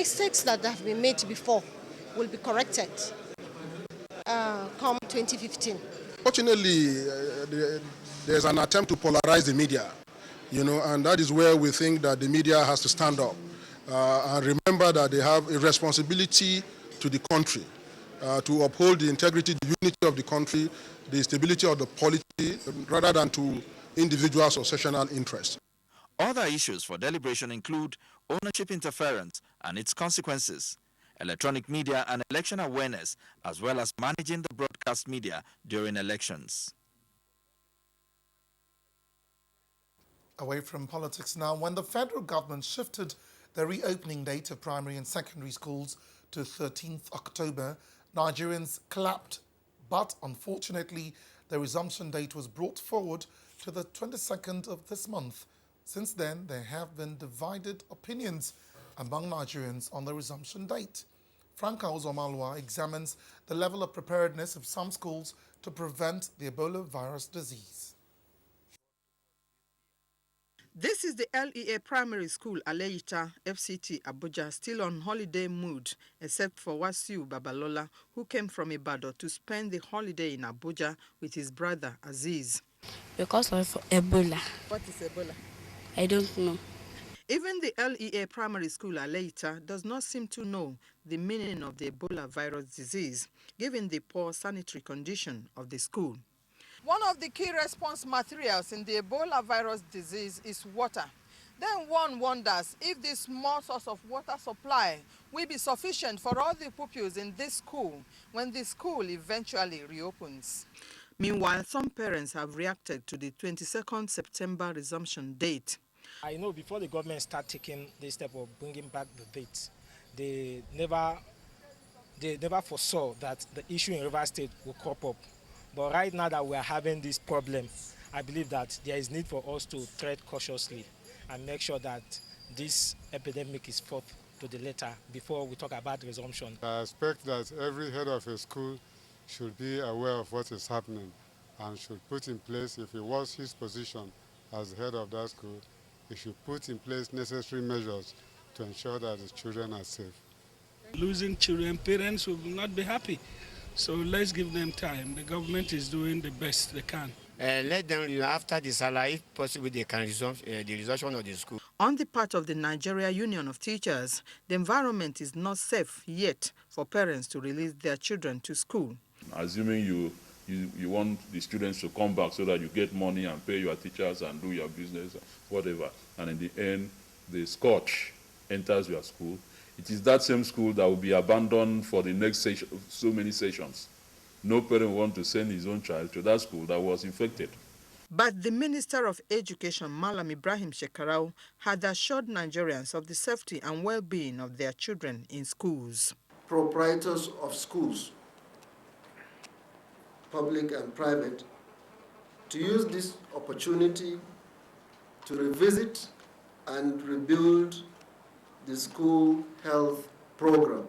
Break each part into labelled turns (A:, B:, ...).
A: mistakes that have been made before will be corrected come 2015.
B: Fortunately, there's an attempt to polarize the media, and that is where we think that the media has to stand up and remember that they have a responsibility to the country to uphold the integrity, the unity of the country, the stability of the polity, rather than to individuals or sectional interests.
C: Other issues for deliberation include ownership interference and its consequences, electronic media and election awareness, as well as managing the broadcast media during elections.
D: Away from politics now, when the federal government shifted the reopening date of primary and secondary schools to 13th October, Nigerians clapped. But unfortunately, the resumption date was brought forward to the 22nd of this month. Since then, there have been divided opinions among Nigerians on the resumption date. Franca Uzomalwa examines the level of preparedness of some schools to prevent the Ebola virus disease.
E: This is the LEA Primary School, Aleita, FCT, Abuja, still on holiday mood, except for Wasiu Babalola, who came from Ibadan to spend the holiday in Abuja with his brother, Aziz.
F: Because of Ebola.
E: What is Ebola?
F: I don't know.
E: Even the LEA Primary School, Aleita, does not seem to know the meaning of the Ebola virus disease, given the poor sanitary condition of the school. One of the key response materials in the Ebola virus disease is water. Then one wonders if this small source of water supply will be sufficient for all the pupils in this school when the school eventually reopens. Meanwhile, some parents have reacted to the 22nd September resumption date.
G: I know before the government start taking this step of bringing back the date, they never foresaw that the issue in Rivers State will crop up. But right now that we are having this problem, I believe that there is need for us to tread cautiously and make sure that this epidemic is fought to the letter before we talk about resumption.
H: I expect that every head of a school should be aware of what is happening and should put in place, if it was his position as head of that school, he should put in place necessary measures to ensure that the children are safe.
I: Losing children, parents will not be happy. So let's give them time. The government is doing the best they can.
J: Let them, after the Salah, if possible, they can resume the resumption of the school.
E: On the part of the Nigeria Union of Teachers, the environment is not safe yet for parents to release their children to school.
K: Assuming you want the students to come back so that you get money and pay your teachers and do your business, whatever, and in the end, the scourge enters your school, it is that same school that will be abandoned for the next session, so many sessions. No parent wants to send his own child to that school that was infected.
E: But the Minister of Education, Malam Ibrahim Shekarau, had assured Nigerians of the safety and well-being of their children in schools.
L: Proprietors of schools, public and private, to use this opportunity to revisit and rebuild the school health program.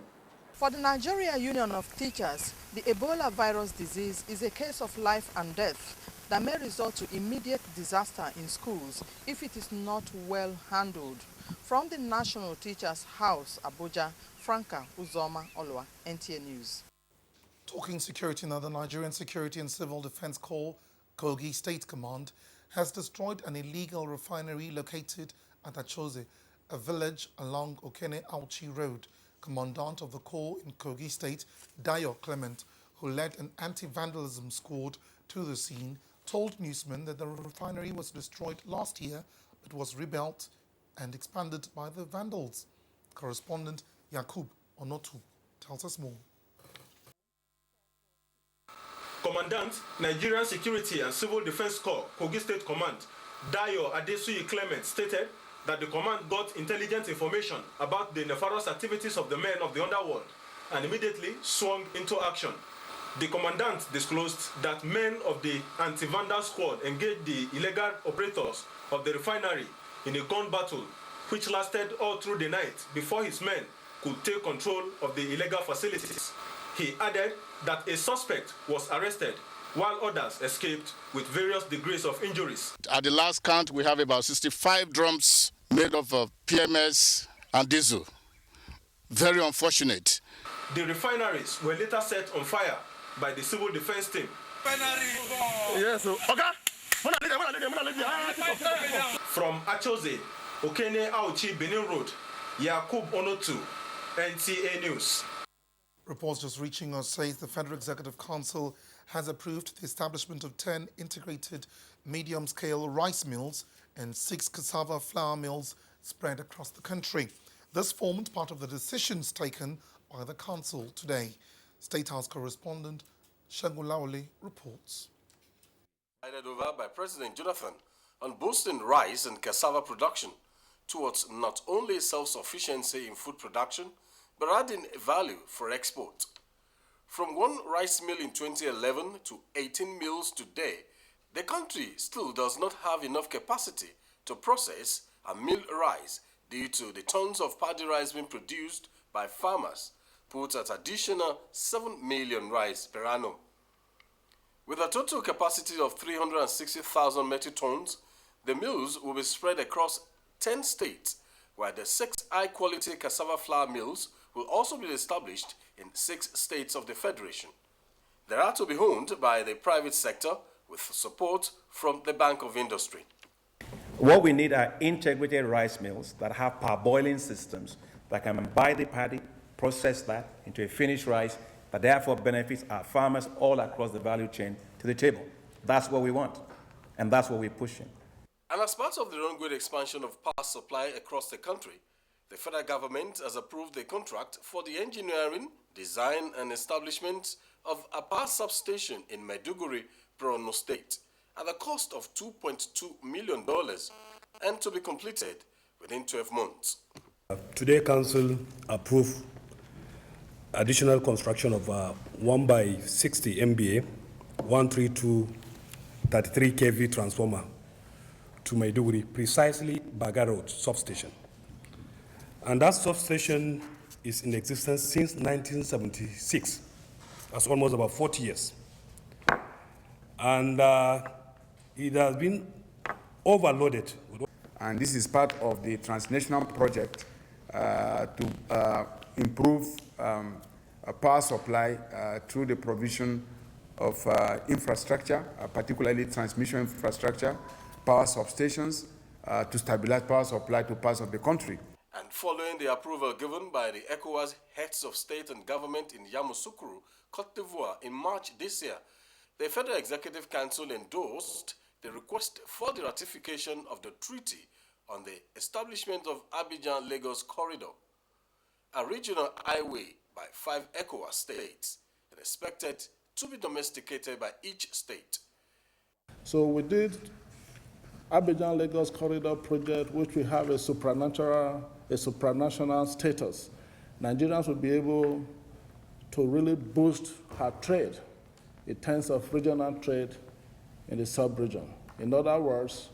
E: For the Nigeria Union of Teachers, the Ebola virus disease is a case of life and death that may result to immediate disaster in schools if it is not well handled. From the National Teachers House, Abuja, Franca Uzomalwa, NTA News.
D: Talking security now, the Nigerian Security and Civil Defense Corps, Kogi State Command, has destroyed an illegal refinery located at Achose, a village along Okene Auchi Road. Commandant of the Corps in Kogi State, Dayo Clement, who led an anti-vandalism squad to the scene, told newsmen that the refinery was destroyed last year but was rebuilt and expanded by the vandals. Correspondent Yakub Onotu tells us more.
M: Commandant, Nigerian Security and Civil Defense Corps, Kogi State Command, Dayo Adesuyi Clement stated that the command got intelligent information about the nefarious activities of the men of the underworld and immediately swung into action. The commandant disclosed that men of the anti-vandal squad engaged the illegal operators of the refinery in a gun battle which lasted all through the night before his men could take control of the illegal facilities. He added that a suspect was arrested while others escaped with various degrees of injuries.
N: At the last count, we have about 65 drums made of PMS and diesel. very unfortunate.
M: The refineries were later set on fire by the civil defense team.
O: Yes, okay.
M: From Achose, Okene Auchi, Benin Road, Yakub Onotu, NTA News.
D: Reports just reaching us says the Federal Executive Council has approved the establishment of 10 integrated medium-scale rice mills and 6 cassava flour mills spread across the country. This formed part of the decisions taken by the Council today. State House correspondent Segun Laole reports.
P: Presided over by President Jonathan on boosting rice and cassava production towards not only self-sufficiency in food production, but adding value for export. From 1 rice mill in 2011 to 18 mills today, the country still does not have enough capacity to process and mill rice due to the tons of paddy rice being produced by farmers, put at additional 7 million rice per annum. With a total capacity of 360,000 metric tons, the mills will be spread across 10 states, while the 6 high-quality cassava flour mills will also be established in 6 states of the Federation. They are to be owned by the private sector with support from the Bank of Industry.
Q: What we need are integrated rice mills that have parboiling systems that can buy the paddy, process that into a finished rice, that therefore benefits our farmers all across the value chain to the table. That's what we want, and that's what we're pushing.
P: And as part of the ongoing expansion of power supply across the country, the federal government has approved the contract for the engineering, design and establishment of a power substation in Maiduguri, Borno State, at the cost of $2.2 million and to be completed within 12 months.
R: Today, Council approved additional construction of a 1x60 MVA, 132 33 kV transformer to Maiduguri, precisely Baga Road substation. And that substation is in existence since 1976. That's almost about 40 years. And it has been overloaded.
S: And this is part of the transnational project to improve power supply through the provision of infrastructure, particularly transmission infrastructure, power substations, to stabilize power supply to parts of the country.
P: And following the approval given by the ECOWAS heads of state and government in Yamoussoukro, Côte d'Ivoire in March this year, the Federal Executive Council endorsed the request for the ratification of the treaty on the establishment of Abidjan-Lagos Corridor, a regional highway by 5 ECOWAS states and expected to be domesticated by each state.
T: So we did Abidjan-Lagos Corridor project, which we have a supranational status. Nigerians will be able to really boost our trade in terms of regional trade in the sub-region. In other words,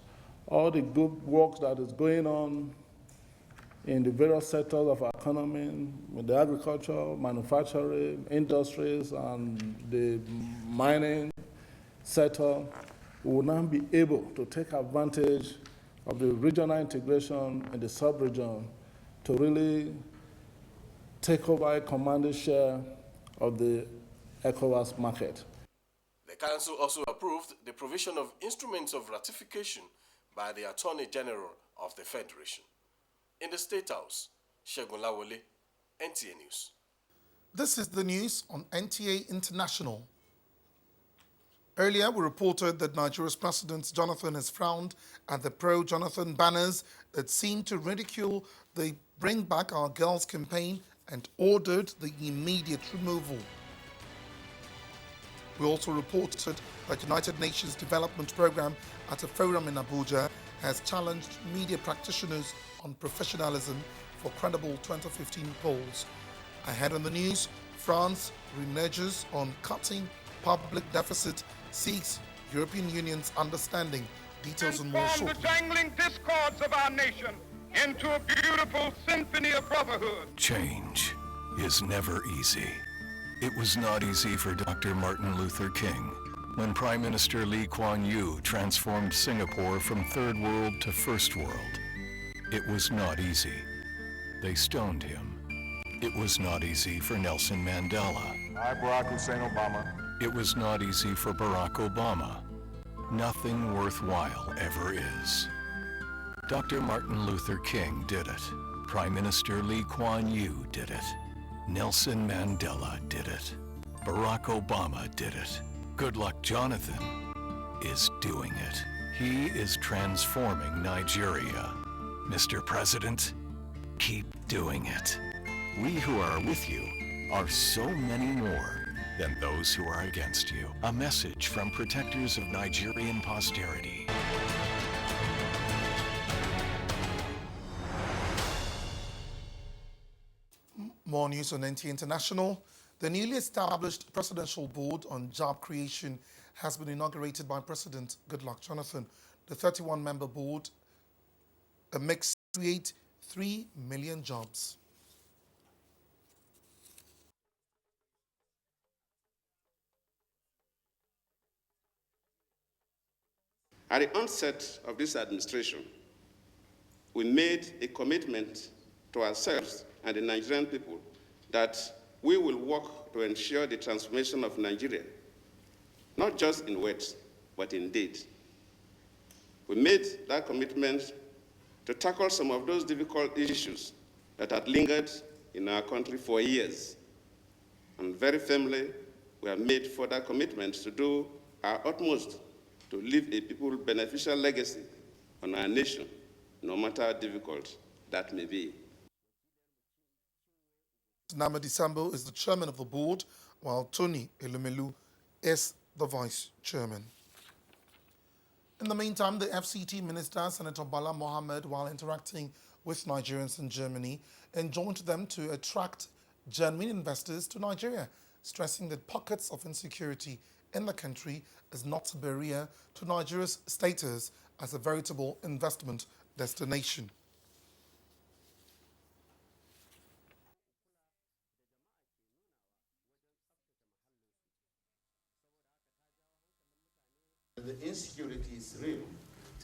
T: all the good work that is going on in the various sectors of our economy, with the agriculture, manufacturing, industries, and the mining sector, we will now be able to take advantage of the regional integration in the sub-region to really take over a commanding share of the ECOWAS market.
P: The Council also approved the provision of instruments of ratification by the Attorney General of the Federation. In the State House, Segun Laole, NTA News.
D: This is the news on NTA International. Earlier, we reported that Nigeria's President Jonathan has frowned at the pro-Jonathan banners that seem to ridicule the Bring Back Our Girls campaign and ordered the immediate removal. We also reported that United Nations Development Programme at a forum in Abuja has challenged media practitioners on professionalism for credible 2015 polls. Ahead on the news, France reneges on cutting public deficit, seeks European Union's understanding. Details and more shortly.
U: The jangling discords of our nation into a beautiful symphony of brotherhood.
V: Change is never easy. It was not easy for Dr. Martin Luther King when Prime Minister Lee Kuan Yew transformed Singapore from third world to first world. It was not easy. They stoned him. It was not easy for Nelson Mandela.
A: I, Barack Hussein Obama.
V: It was not easy for Barack Obama. Nothing worthwhile ever is. Dr. Martin Luther King did it. Prime Minister Lee Kuan Yew did it. Nelson Mandela did it. Barack Obama did it. Goodluck Jonathan is doing it. He is transforming Nigeria. Mr. President, keep doing it. We who are with you are so many more than those who are against you. A message from protectors of Nigerian posterity.
D: More news on NTA International. The newly established Presidential Board on Job Creation has been inaugurated by President Goodluck Jonathan. The 31-member board makes create 3 million jobs.
N: At the onset of this administration, we made a commitment to ourselves and the Nigerian people that we will work to ensure the transformation of Nigeria, not just in words, but in deed. We made that commitment to tackle some of those difficult issues that had lingered in our country for years. And very firmly, we have made further commitments to do our utmost to leave a people-beneficial legacy on our nation, no matter how difficult that may be.
D: Namadi Sambo is the chairman of the board, while Tony Elumelu is the vice chairman. In the meantime, the FCT minister, Senator Bala Mohammed, while interacting with Nigerians in Germany, enjoined them to attract genuine investors to Nigeria, stressing that pockets of insecurity in the country is not a barrier to Nigeria's status as a veritable investment destination.
W: The insecurity is real,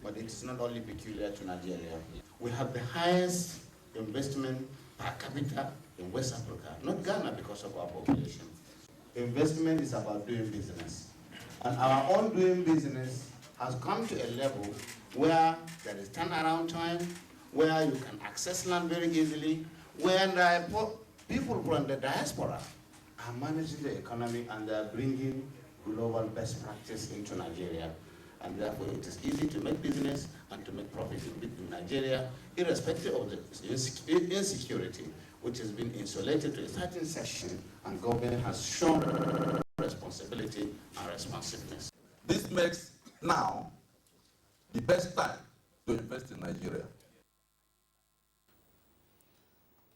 W: but it is not only peculiar to Nigeria. We have the highest investment per capita in West Africa, not Ghana because of our population. Investment is about doing business. And our own doing business has come to a level where there is turnaround time, where you can access land very easily, where people from the diaspora are managing the economy and they are bringing global best practice into Nigeria. And therefore it is easy to make business and to make profit in Nigeria, irrespective of the insecurity, which has been insulated to a certain section, and government has shown responsibility and responsiveness.
X: This makes now the best time to invest in Nigeria.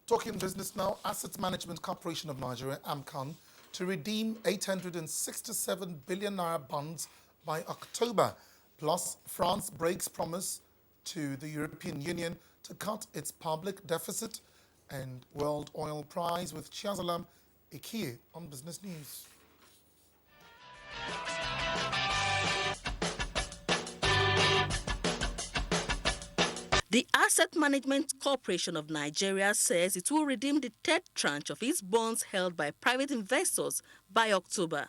D: Talking business now, Asset Management Corporation of Nigeria, AMCON, to redeem 867 billion naira bonds by October. Plus, France breaks promise to the European Union to cut its public deficit, and world oil price with Chiazalam Ikie on Business News.
Y: The Asset Management Corporation of Nigeria says it will redeem the third tranche of its bonds held by private investors by October.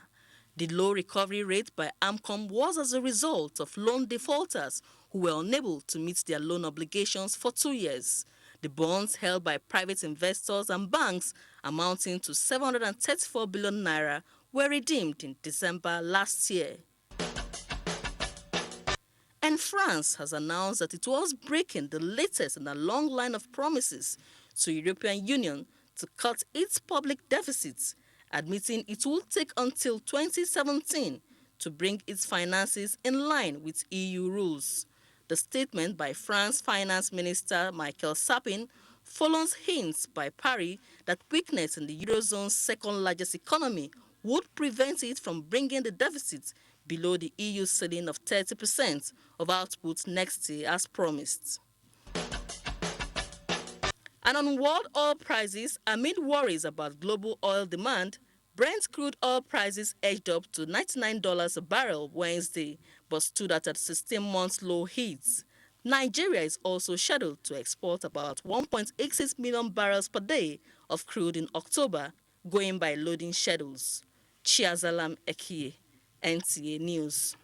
Y: The low recovery rate by AMCOM was as a result of loan defaulters who were unable to meet their loan obligations for 2 years. The bonds held by private investors and banks, amounting to 734 billion naira, were redeemed in December last year. And France has announced that it was breaking the latest in a long line of promises to the European Union to cut its public deficits, admitting it will take until 2017 to bring its finances in line with EU rules. The statement by France Finance Minister Michael Sapin follows hints by Paris that weakness in the Eurozone's second-largest economy would prevent it from bringing the deficit below the EU ceiling of 30% of output next year as promised. And on world oil prices, amid worries about global oil demand, Brent crude oil prices edged up to $99 a barrel Wednesday, but stood at a 16-month low heat. Nigeria is also scheduled to export about 1.86 million barrels per day of crude in October, going by loading schedules. Chiazalam Ekie, NTA News.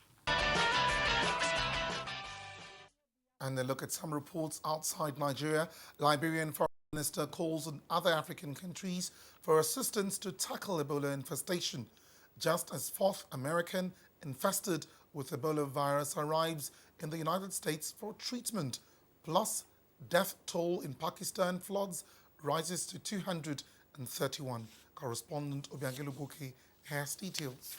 D: And a look at some reports outside Nigeria. Liberian Foreign Minister calls on other African countries for assistance to tackle Ebola infestation, just as fourth American infested with Ebola virus arrives in the United States for treatment. Plus, death toll in Pakistan floods rises to 231. Correspondent Obiagelu Goke has details.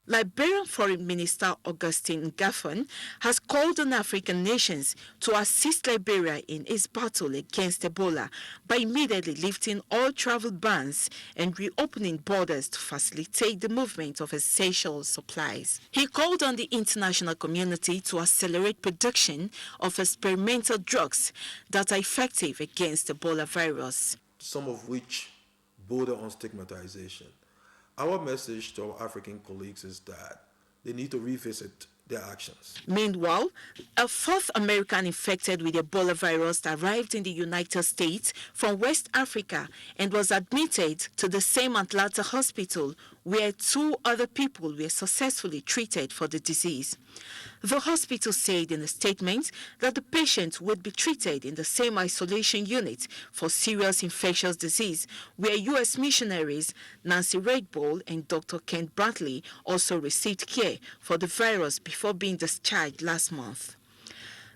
B: Liberian Foreign Minister Augustine Gaffon has called on African nations to assist Liberia in its battle against Ebola by immediately lifting all travel bans and reopening borders to facilitate the movement of essential supplies. He called on the international community to accelerate production of experimental drugs that are effective against Ebola virus,
C: some of which border on stigmatization. Our message to our African colleagues is that they need to revisit their actions.
B: Meanwhile, a fourth American infected with Ebola virus arrived in the United States from West Africa and was admitted to the same Atlanta hospital where 2 other people were successfully treated for the disease. The hospital said in a statement that the patient would be treated in the same isolation unit for serious infectious disease, where U.S. missionaries Nancy Redball and Dr. Kent Bradley also received care for the virus before being discharged last month.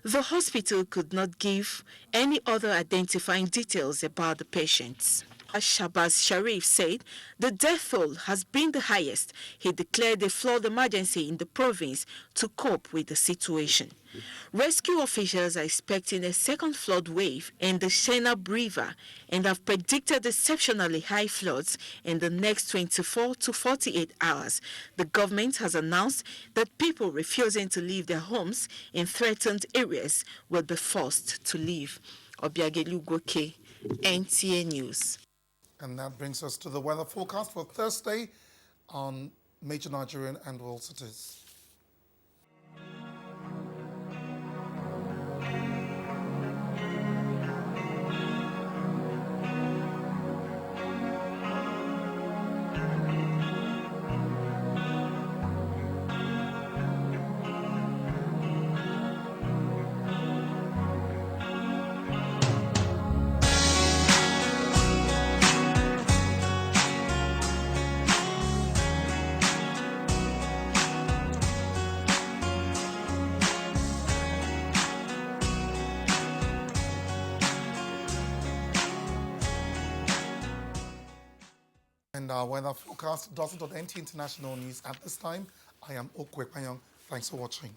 B: The hospital could not give any other identifying details about the patients. Shabazz Sharif said the death toll has been the highest. He declared a flood emergency in the province to cope with the situation. Rescue officials are expecting a second flood wave in the Shenab River and have predicted exceptionally high floods in the next 24 to 48 hours. The government has announced that people refusing to leave their homes in threatened areas will be forced to leave. Obiagelu Goke, NTA News.
D: And that brings us to the weather forecast for Thursday on major Nigerian and world cities. And our weather forecast does it on NTA International News at this time. I am Okwe Panyong. Thanks for watching.